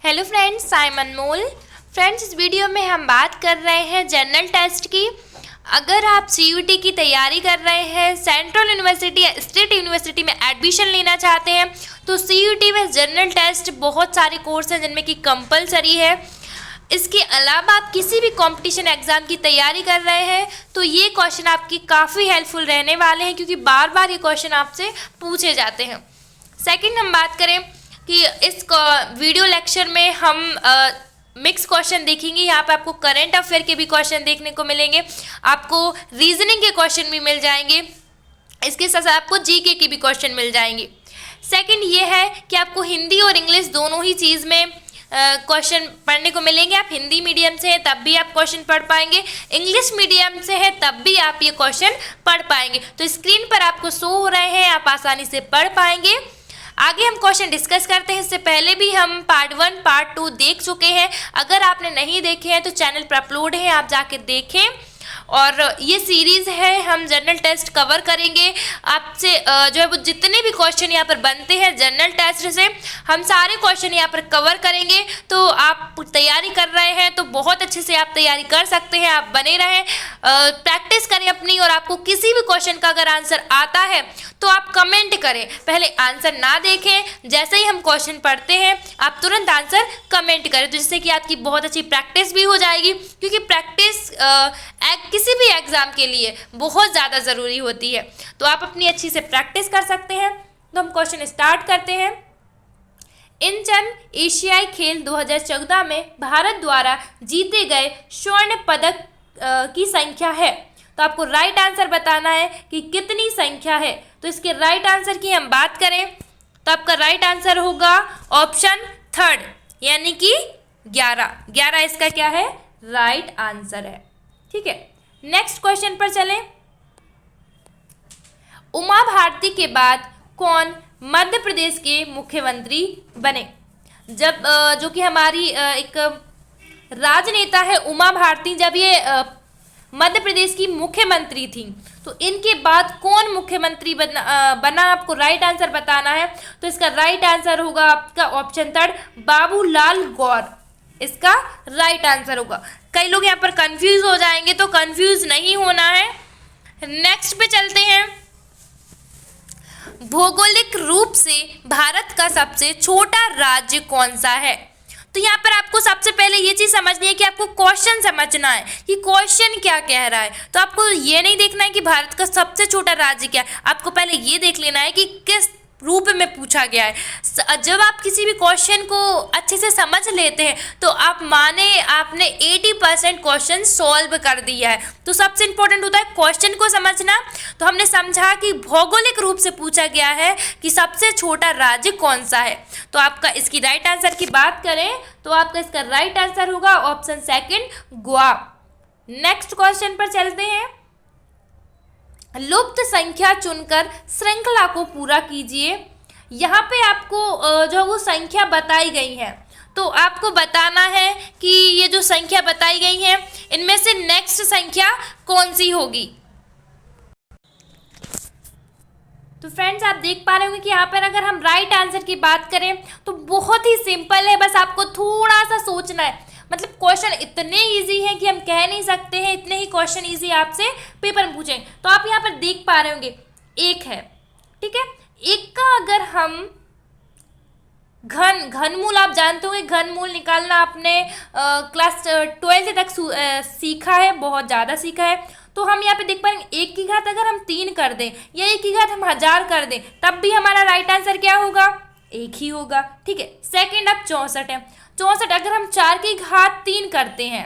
Hello friends, I am Anmol. Friends, इस video में हम बात कर रहे हैं जनरल टेस्ट की। अगर आप CUET की तैयारी कर रहे हैं, सेंट्रल यूनिवर्सिटी या स्टेट यूनिवर्सिटी में एडमिशन लेना चाहते हैं, तो CUET में जनरल टेस्ट बहुत सारे कोर्स हैं जिनमें कि कंपलसरी है। इसके अलावा आप किसी भी कंपटीशन एग्ज़ाम की तैयारी कर रहे हैं तो ये क्वेश्चन आपकी काफ़ी हेल्पफुल रहने वाले हैं, क्योंकि बार बार ये क्वेश्चन आपसे पूछे जाते हैं। सेकंड, हम बात करें कि इस वीडियो लेक्चर में हम मिक्स क्वेश्चन देखेंगे। यहाँ पे आपको करंट अफेयर के भी क्वेश्चन देखने को मिलेंगे, आपको रीजनिंग के क्वेश्चन भी मिल जाएंगे, इसके साथ साथ आपको GK की भी क्वेश्चन मिल जाएंगे। सेकंड ये है कि आपको हिंदी और इंग्लिश दोनों ही चीज़ में क्वेश्चन पढ़ने को मिलेंगे। आप हिंदी मीडियम से हैं तब भी आप क्वेश्चन पढ़ पाएंगे, इंग्लिश मीडियम से है तब भी आप ये क्वेश्चन पढ़ पाएंगे। तो स्क्रीन पर आपको शो हो रहे हैं, आप आसानी से पढ़ पाएंगे। आगे हम क्वेश्चन डिस्कस करते हैं। इससे पहले भी हम पार्ट 1 पार्ट 2 देख चुके हैं। अगर आपने नहीं देखे हैं तो चैनल पर अपलोड है, आप जाके देखें। और ये सीरीज़ है, हम जनरल टेस्ट कवर करेंगे। आपसे जो है वो जितने भी क्वेश्चन यहाँ पर बनते हैं जनरल टेस्ट से, हम सारे क्वेश्चन यहाँ पर कवर करेंगे। तो आप तैयारी कर रहे हैं तो बहुत अच्छे से आप तैयारी कर सकते हैं। आप बने रहें, प्रैक्टिस करें अपनी, और आपको किसी भी क्वेश्चन का अगर आंसर आता है तो आप कमेंट करें। पहले आंसर ना देखें, जैसे ही हम क्वेश्चन पढ़ते हैं आप तुरंत आंसर कमेंट करें, तो जिससे कि आपकी बहुत अच्छी प्रैक्टिस भी हो जाएगी। क्योंकि प्रैक्टिस किसी भी एग्ज़ाम के लिए बहुत ज़्यादा ज़रूरी होती है। तो आप अपनी अच्छी से प्रैक्टिस कर सकते हैं। तो हम क्वेश्चन स्टार्ट करते हैं। इन चंद एशियाई खेल 2014 में भारत द्वारा जीते गए स्वर्ण पदक की संख्या है। तो आपको राइट आंसर बताना है कि कितनी संख्या है। तो इसके राइट आंसर की हम बात करें तो आपका राइट आंसर होगा ऑप्शन 3, यानी कि 11 इसका क्या है, राइट आंसर है। ठीक है, नेक्स्ट क्वेश्चन पर चलें। उमा भारती के बाद कौन मध्य प्रदेश के मुख्यमंत्री बने? जब जो कि हमारी एक राजनेता है उमा भारती, जब ये मध्य प्रदेश की मुख्यमंत्री थी, तो इनके बाद कौन मुख्यमंत्री बना आपको राइट आंसर बताना है। तो इसका राइट आंसर होगा आपका ऑप्शन 3, बाबूलाल गौर इसका राइट आंसर होगा। कई लोग यहाँ पर कंफ्यूज हो जाएंगे, तो कंफ्यूज नहीं होना है। नेक्स्ट पे चलते हैं। भौगोलिक रूप से भारत का सबसे छोटा राज्य कौन सा है? तो यहाँ पर आपको सबसे पहले ये चीज़ समझनी है कि आपको क्वेश्चन समझना है कि क्वेश्चन क्या कह रहा है। तो आपको ये नहीं देखना है कि भारत का सबसे छोटा राज्य क्या है, आपको पहले ये देख लेना है कि किस रूप में पूछा गया है। जब आप किसी भी क्वेश्चन को अच्छे से समझ लेते हैं तो आप माने आपने 80% क्वेश्चन सॉल्व कर दिया है। तो सबसे इम्पोर्टेंट होता है क्वेश्चन को समझना। तो हमने समझा कि भौगोलिक रूप से पूछा गया है कि सबसे छोटा राज्य कौन सा है। तो आपका इसकी राइट आंसर की बात करें तो आपका इसका राइट आंसर होगा ऑप्शन 2, गोवा। नेक्स्ट क्वेश्चन पर चलते हैं। लुप्त संख्या चुनकर श्रृंखला को पूरा कीजिए। यहाँ पे आपको जो वो संख्या बताई गई है, तो आपको बताना है कि ये जो संख्या बताई गई है इनमें से नेक्स्ट संख्या कौन सी होगी। तो फ्रेंड्स, आप देख पा रहे होंगे कि यहाँ पर अगर हम राइट आंसर की बात करें तो बहुत ही सिंपल है, बस आपको थोड़ा सा सोचना है। मतलब क्वेश्चन इतने इजी हैं कि हम कह नहीं सकते हैं इतने ही क्वेश्चन इजी आपसे पेपर में पूछेंगे। तो आप यहाँ पर देख पा रहे होंगे एक है, ठीक है। एक का अगर हम घनमूल, आप जानते होंगे घनमूल निकालना आपने क्लास 12 तक सीखा है, बहुत ज़्यादा सीखा है। तो हम यहाँ पे देख पाएंगे 1 की घात अगर हम 3 कर दें या 1 की घात हम 1000 कर दें तब भी हमारा राइट आंसर क्या होगा, 1 ही होगा। ठीक है, सेकेंड अब 64 है। 64 अगर हम 4 की घात 3 करते हैं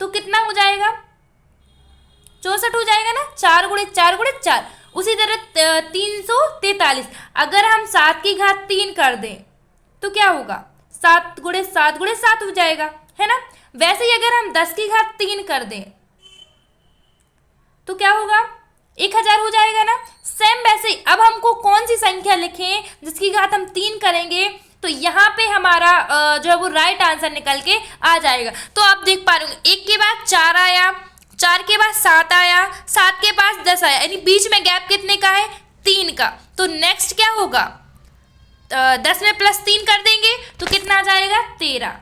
तो कितना हो जाएगा, 64 हो जाएगा ना, 4 गुणे 4। उसी तरह 343 अगर हम 7 की घात 3 कर दें तो क्या होगा, 7 गुणे 7 हो जाएगा, है ना। वैसे ही अगर हम 10 की घात 3 कर दें तो क्या होगा, 1000 हो जाएगा ना। सेम वैसे ही अब हमको कौन सी संख्या लिखें जिसकी घात हम 3 करेंगे तो यहाँ पे हमारा जो है वो राइट आंसर निकल के आ जाएगा। तो आप देख पा रहे हो 1 के बाद 4 आया, 4 के बाद 7 आया, 7 के पास 10 आया, यानी बीच में गैप कितने का है, 3 का। तो नेक्स्ट क्या होगा, 10 में +3 कर देंगे तो कितना आ जाएगा, जाएगा 13।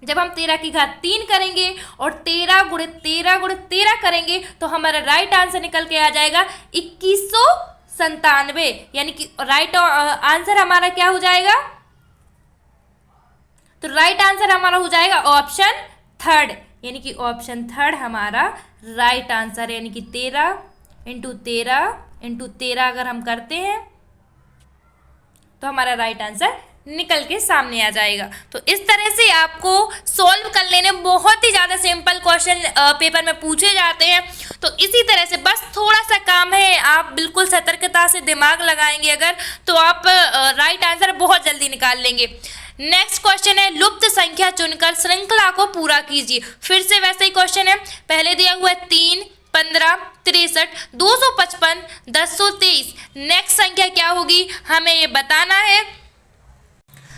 जब हम 13 की घात 3 करेंगे और 13 गुणित 13 गुणित 13 करेंगे तो हमारा राइट आंसर निकल के आ जाएगा 2197, यानी कि राइट आंसर हमारा क्या हो जाएगा? तो राइट आंसर हमारा हो जाएगा ऑप्शन थर्ड, यानी कि ऑप्शन थर्ड हमारा राइट आंसर है, यानी कि 13 इंटू 13 इंटू 13 अगर हम करते हैं तो हमारा राइट आंसर निकल के सामने आ जाएगा। तो इस तरह से आपको सॉल्व कर लेने बहुत ही ज़्यादा सिंपल क्वेश्चन पेपर में पूछे जाते हैं। तो इसी तरह से बस थोड़ा सा काम है, आप बिल्कुल सतर्कता से दिमाग लगाएंगे अगर, तो आप राइट आंसर बहुत जल्दी निकाल लेंगे। नेक्स्ट क्वेश्चन है, लुप्त संख्या चुनकर श्रृंखला को पूरा कीजिए। फिर से वैसे ही क्वेश्चन है, पहले दिया हुआ है 3, 15, 63, 255, 1023। नेक्स्ट संख्या क्या होगी हमें ये बताना है।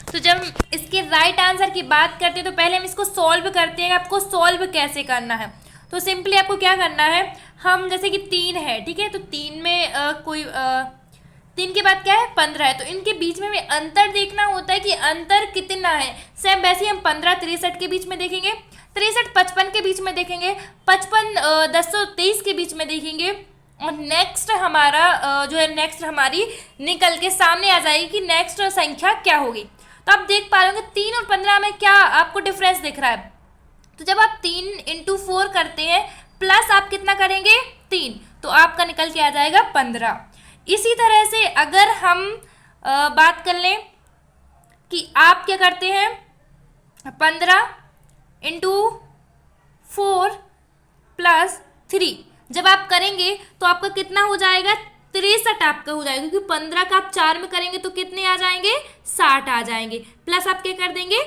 तो जब इसके राइट आंसर की बात करते हैं तो पहले हम इसको सॉल्व करते हैं। आपको सॉल्व कैसे करना है, तो सिंपली आपको क्या करना है, हम जैसे कि 3 है, ठीक है, तो 3 में 3 के बाद क्या है 15 है, तो इनके बीच में हमें अंतर देखना होता है कि अंतर कितना है। सेम वैसे ही हम 15 63 के बीच में देखेंगे, 63 55 के बीच में देखेंगे, 55 1023 के बीच में देखेंगे, और नेक्स्ट हमारा जो है नेक्स्ट हमारी निकल के सामने आ जाएगी कि नेक्स्ट संख्या क्या होगी। तो आप देख पा रहे होंगे 3 और 15 में क्या आपको डिफरेंस दिख रहा है। तो जब आप 3 इंटू 4 करते हैं प्लस आप कितना करेंगे 3, तो आपका निकल के आ जाएगा 15। इसी तरह से अगर हम बात कर लें कि आप क्या करते हैं 15 इंटू 4 प्लस 3 जब आप करेंगे तो आपका कितना हो जाएगा 63 आपका हो जाएगा, क्योंकि 15 का आप 4 में करेंगे तो कितने आ जाएंगे 60 आ जाएंगे, प्लस आप क्या कर देंगे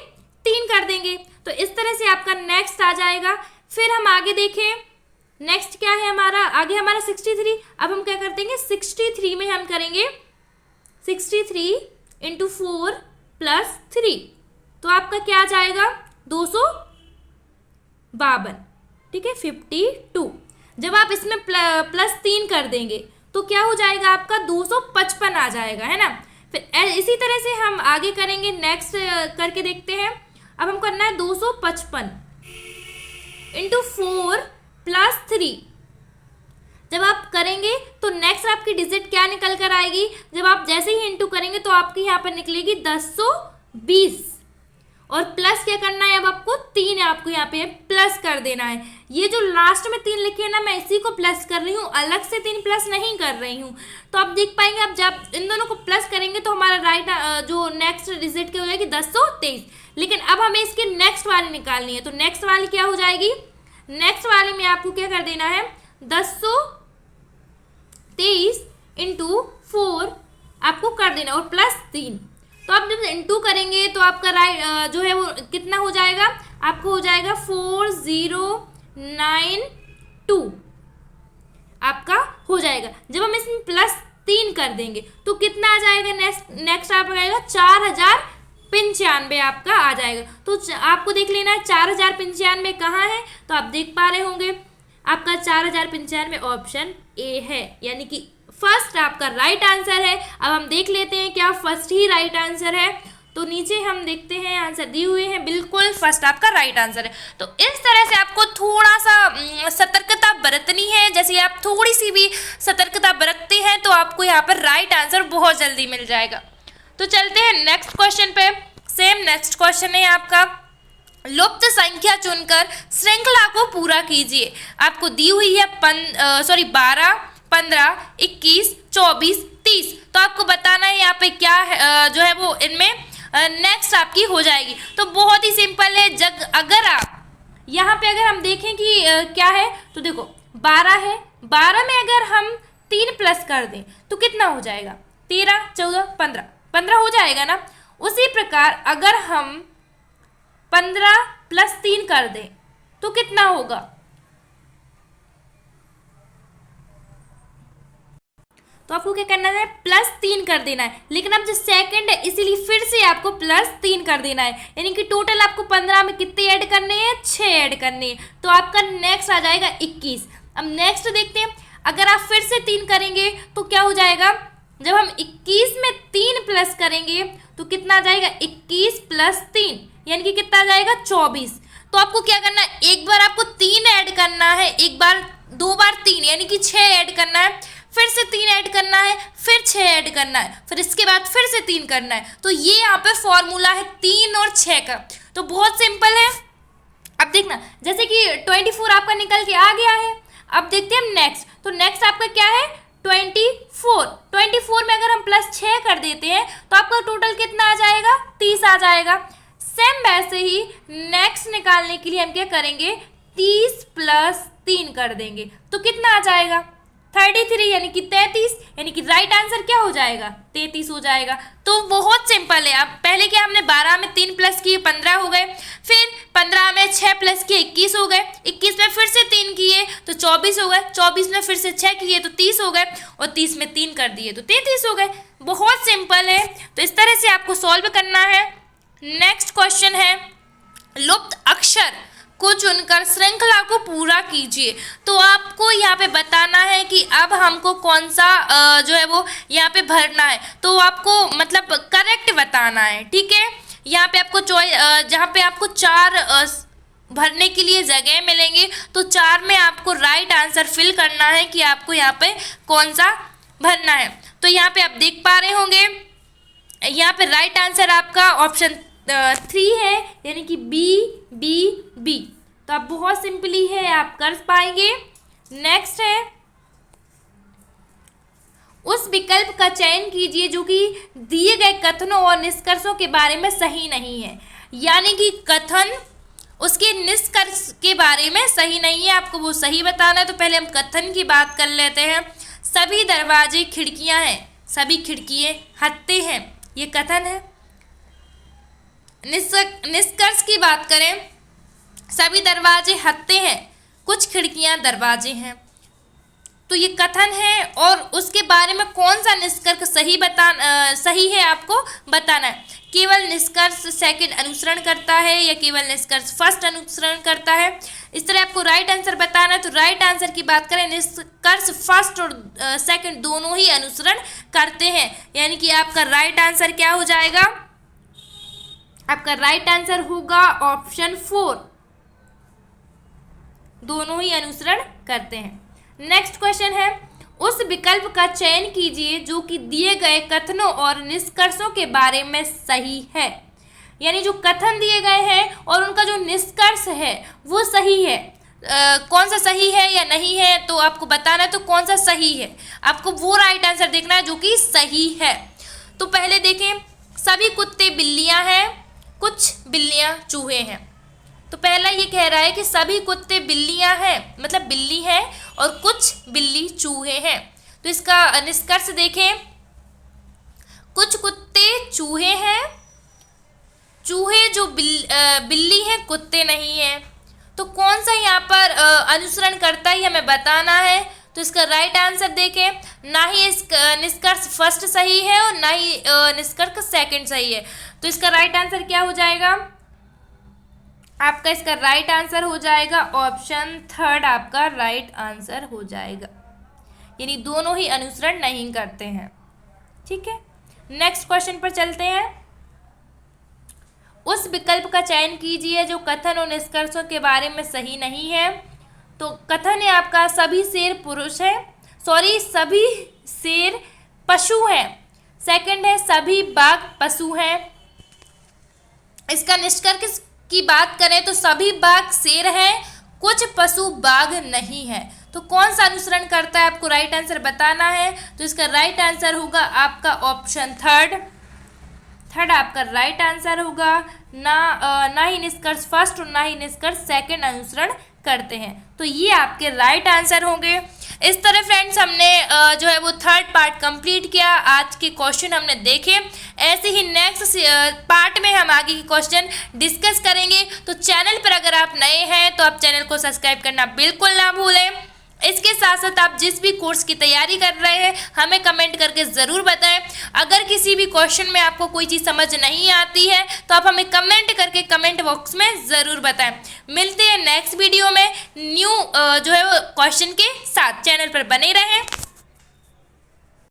3 कर देंगे। तो इस तरह से आपका नेक्स्ट आ जाएगा। फिर हम आगे देखें, नेक्स्ट क्या है हमारा, आगे हमारा 63। अब हम क्या कर देंगे 63 में हम करेंगे 63 इंटू 4 प्लस 3, तो आपका क्या आ जाएगा 252, ठीक है 52। जब आप इसमें प्लस 3 कर देंगे तो क्या हो जाएगा आपका 255 आ जाएगा, है ना। फिर इसी तरह से हम आगे करेंगे, नेक्स्ट करके देखते हैं। अब हम करना है 255 इंटू 4 प्लस 3। जब आप करेंगे तो नेक्स्ट आपकी डिजिट क्या निकल कर आएगी, जब आप जैसे ही इंटू करेंगे तो आपकी यहाँ पर निकलेगी 1020, और प्लस क्या करना है, अब आपको 3 आपको यहाँ पे प्लस कर देना है। ये जो लास्ट में 3 लिखे हैं ना, मैं इसी को प्लस कर रही हूँ, अलग से 3 प्लस नहीं कर रही हूँ। तो आप देख पाएंगे, अब जब इन दोनों को प्लस करेंगे तो हमारा राइट जो नेक्स्ट डिजिट क्या हो जाएगी 1023। लेकिन अब हमें इसकी नेक्स्ट वाली निकालनी है, तो नेक्स्ट वाली क्या हो जाएगी, नेक्स्ट वाली में आपको क्या कर देना है 1023 इंटू 4 आपको कर देना और प्लस 3। तो आप जब इंटू करेंगे तो आपका राइट जो है वो कितना हो जाएगा, आपको हो जाएगा 4092 आपका हो जाएगा। जब हम इसमें प्लस 3 कर देंगे तो कितना आ जाएगा, नेक्स्ट आपका आएगा 4095 आपका आ जाएगा। तो आपको देख लेना है 4095 कहाँ है, तो आप देख पा रहे होंगे आपका 4095 ऑप्शन ए है, यानी कि फर्स्ट आपका राइट आंसर है। अब हम देख लेते हैं क्या फर्स्ट ही राइट आंसर है, तो नीचे हम देखते हैं आंसर दिए हुए हैं, बिल्कुल फर्स्ट आपका राइट आंसर है। तो इस तरह से आपको थोड़ा सा सतर्कता बरतनी है, जैसे आप थोड़ी सी भी सतर्कता बरतते हैं तो आपको यहाँ पर राइट आंसर बहुत जल्दी मिल जाएगा। तो चलते हैं नेक्स्ट क्वेश्चन पे। सेम नेक्स्ट क्वेश्चन है आपका, लुप्त संख्या चुनकर श्रृंखला को पूरा कीजिए। आपको दी हुई है 12, 15, 21, 24, 30। तो आपको बताना है यहाँ पे क्या है, जो है वो इनमें नेक्स्ट आपकी हो जाएगी। तो बहुत ही सिंपल है, अगर आप यहाँ पे अगर हम देखें कि क्या है, तो देखो 12 है, 12 में अगर हम 3 प्लस कर दें तो कितना हो जाएगा 13, 14, 15, 15 हो जाएगा ना। उसी प्रकार अगर हम 15 प्लस 3 कर दें तो कितना होगा, तो आपको क्या करना है प्लस 3 कर देना है। लेकिन अब जो सेकंड है इसीलिए फिर से आपको प्लस 3 कर देना है, यानी कि टोटल आपको 15 में कितने ऐड करने हैं 6 ऐड करने हैं। तो आपका नेक्स्ट आ जाएगा 21। अब नेक्स्ट देखते हैं, अगर आप फिर से 3 करेंगे तो क्या हो जाएगा, जब हम 21 में 3 प्लस करेंगे तो कितना आ जाएगा 21 प्लस 3 यानी कि कितना आ जाएगा 24। तो आपको क्या करना है, एक बार आपको 3 ऐड करना है, एक बार 2 बार 3 यानी कि 6 ऐड करना है, फिर से 3 ऐड करना है, फिर 6 ऐड करना है, फिर इसके बाद फिर से 3 करना है। तो ये यहाँ पे फॉर्मूला है 3 और 6 का। तो बहुत सिंपल है। अब देखना जैसे कि 24 आपका निकल के आ गया है। अब देखते हैं हम नेक्स्ट। तो नेक्स्ट आपका क्या है 24 में अगर हम प्लस 6 कर देते हैं तो आपका टोटल कितना आ जाएगा 30 आ जाएगा। सेम वैसे ही नेक्स्ट निकालने के लिए हम क्या करेंगे 30 प्लस 3 कर देंगे तो कितना आ जाएगा 33 यानी कि 33 यानी कि राइट आंसर क्या हो जाएगा 33 हो जाएगा। तो बहुत सिंपल है। अब पहले क्या हमने 12 में 3 प्लस किए 15 हो गए, फिर 15 में 6 प्लस किए 21 हो गए, 21 में फिर से 3 किए तो 24 हो गए, 24 में फिर से 6 किए तो 30 हो गए और 30 में 3 कर दिए तो 33 हो गए। बहुत सिंपल है। तो इस तरह से आपको सॉल्व करना है। नेक्स्ट क्वेश्चन है लुप्त अक्षर को चुनकर श्रृंखला को पूरा कीजिए। तो आपको यहाँ पे बताना है कि अब हमको कौन सा जो है वो यहाँ पे भरना है। तो आपको मतलब करेक्ट बताना है, ठीक है। यहाँ पे आपको जहाँ पे आपको 4 भरने के लिए जगह मिलेंगे तो 4 में आपको राइट आंसर फिल करना है कि आपको यहाँ पे कौन सा भरना है। तो यहाँ पे आप देख पा रहे होंगे यहाँ पे राइट आंसर आपका ऑप्शन 3 है यानी कि B। तो आप बहुत सिंपली है आप कर पाएंगे। नेक्स्ट है उस विकल्प का चयन कीजिए जो कि दिए गए कथनों और निष्कर्षों के बारे में सही नहीं है। यानी कि कथन उसके निष्कर्ष के बारे में सही नहीं है, आपको वो सही बताना है। तो पहले हम कथन की बात कर लेते हैं। सभी दरवाजे खिड़कियां हैं, सभी खिड़कियां हत्ते हैं, ये कथन है। निष्कर्ष की बात करें सभी दरवाजे हत्ते हैं, कुछ खिड़कियां दरवाजे हैं, तो ये कथन है। और उसके बारे में कौन सा निष्कर्ष सही है आपको बताना है। केवल निष्कर्ष सेकंड अनुसरण करता है या केवल निष्कर्ष फर्स्ट अनुसरण करता है, इस तरह आपको राइट आंसर बताना है। तो राइट आंसर की बात करें निष्कर्ष फर्स्ट और सेकंड दोनों ही अनुसरण करते हैं, यानी कि आपका राइट आंसर क्या हो जाएगा, आपका राइट आंसर होगा ऑप्शन 4, दोनों ही अनुसरण करते हैं। नेक्स्ट क्वेश्चन है उस विकल्प का चयन कीजिए जो कि दिए गए कथनों और निष्कर्षों के बारे में सही है। यानी जो कथन दिए गए हैं और उनका जो निष्कर्ष है वो सही है। कौन सा सही है या नहीं है तो आपको बताना है। तो कौन सा सही है आपको वो राइट आंसर देखना है जो कि सही है। तो पहले देखें सभी कुत्ते बिल्लियां हैं, कुछ बिल्लियां चूहे हैं। तो पहला ये कह रहा है कि सभी कुत्ते बिल्लियां हैं, मतलब बिल्ली है, और कुछ बिल्ली चूहे हैं। तो इसका निष्कर्ष देखें, कुछ कुत्ते चूहे हैं, चूहे जो बिल्ली है कुत्ते नहीं है। तो कौन सा यहाँ पर अनुसरण करता है हमें बताना है। तो इसका राइट आंसर देखें, ना ही इसका निष्कर्ष फर्स्ट सही है और ना ही निष्कर्ष सेकंड सही है। तो इसका राइट आंसर क्या हो जाएगा, आपका इसका राइट आंसर हो जाएगा ऑप्शन 3 आपका राइट आंसर हो जाएगा। यानी दोनों ही अनुसरण नहीं करते हैं, ठीक है। नेक्स्ट क्वेश्चन पर चलते हैं। उस विकल्प का चयन कीजिए जो कथन और निष्कर्षों के बारे में सही नहीं है। तो कथन है आपका सभी शेर पुरुष है, सभी शेर पशु हैं। सेकंड है सभी बाघ पशु हैं। इसका निष्कर्ष की बात करें तो सभी बाघ शेर हैं, कुछ पशु बाघ नहीं है। तो कौन सा अनुसरण करता है आपको राइट आंसर बताना है। तो इसका राइट आंसर होगा आपका ऑप्शन 3 आपका राइट आंसर होगा। ना ही निष्कर्ष फर्स्ट और ना ही निष्कर्ष सेकंड अनुसरण करते हैं। तो ये आपके राइट आंसर होंगे। इस तरह फ्रेंड्स हमने जो है वो 3rd पार्ट कंप्लीट किया। आज के क्वेश्चन हमने देखे। ऐसे ही नेक्स्ट पार्ट में हम आगे के क्वेश्चन डिस्कस करेंगे। तो चैनल पर अगर आप नए हैं तो आप चैनल को सब्सक्राइब करना बिल्कुल ना भूलें। इसके साथ साथ आप जिस भी कोर्स की तैयारी कर रहे हैं हमें कमेंट करके ज़रूर बताएं। अगर किसी भी क्वेश्चन में आपको कोई चीज़ समझ नहीं आती है तो आप हमें कमेंट करके कमेंट बॉक्स में ज़रूर बताएं। मिलते हैं नेक्स्ट वीडियो में न्यू जो है वो क्वेश्चन के साथ। चैनल पर बने रहें।